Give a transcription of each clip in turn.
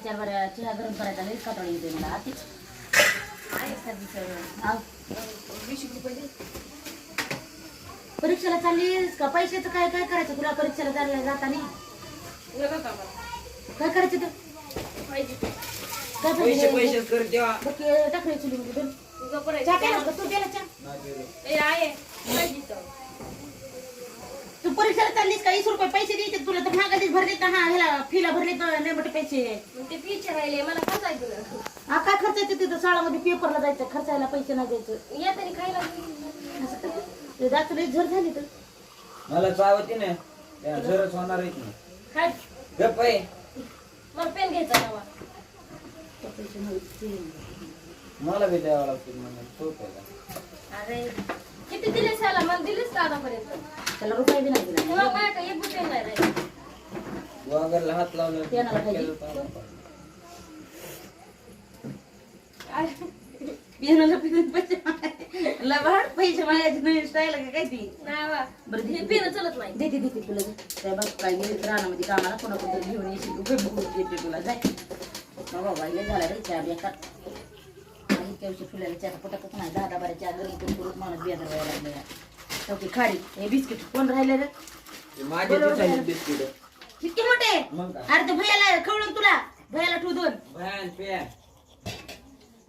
चार बऱ्या चहा गरम करायचा लई कातडी येते मला आती परीक्षेला चाललीस का? पैशाचं काय काय करायचं तुला परीक्षेला चालल्या जाताना? काय करायचं ते? काय पैसे कर जेव्हा टाकायची तू गेला तू परीक्षेला चाललीस का? 20 रुपये पैसे द्यायचे तुला तर मागालीच भरले तर हा ह्याला फीला भरले तर लय मोठे पैसे ते फीचे राहिले मला खर्चायचं. हा काय खर्चायचं तिथं शाळामध्ये पेपरला जायचं खर्चायला पैसे नाही द्यायचं या तरी खायला ते जास्त लई झर झाली तर मला चावती ना त्या जरच होणार आहे की खाय. गप आहे. मला पेन घ्यायचा नवा. पैसे नाही मला बी द्यावं लागतं म्हणून सोप आहे का? अरे किती दिले साला मला दिलेच का आतापर्यंत? त्याला रुपये बी नाही दिला तेव्हा काय काय एक पेन नाही राहिले. वागरला हात लावला पेनाला खायची. पेनाला पैसे लबाड पैसे मागायचे नवीन स्टाईल का काय ती? नाही बा. बरं हे देते पेन चलत नाही. देते तुला त्या बघ काय गेली रानामध्ये कामाला कोणाकोणतरी घेऊन येशील रुपये बघून देते तुला जाय बाबा हे झाला रे चहा बेकार इतक्या फुलाला चहा पटकच नाही 10 12 चहा गरम करून करून माणूस बेजार व्हायला लागला ओके खाडी हे बिस्किट कोण राहिले रे माझे दिसायचे बिस्किट किती मोठे मग काय? अरे ते भैयाला खवळून तुला भैयाला ठेवू दोन भयान पेन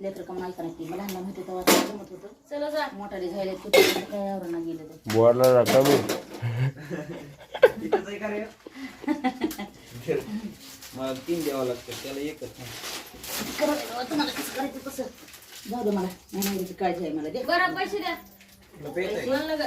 लेकर कमा ऐका नाही मला लहान होते तेव्हा ते जमत होतं चला जा. मोठाले झाले तू काय आवरणा गेलं ते बोर्डला कमी इथंच आहे का रे? मला 3 द्यावं लागतं त्याला एकच नाही. करायचं तुम्हाला कसं करायचं तसं जाऊ दे मला नाही काळजी आहे मला दे बरं पैसे द्या. तुला पेन आहे? मला नका.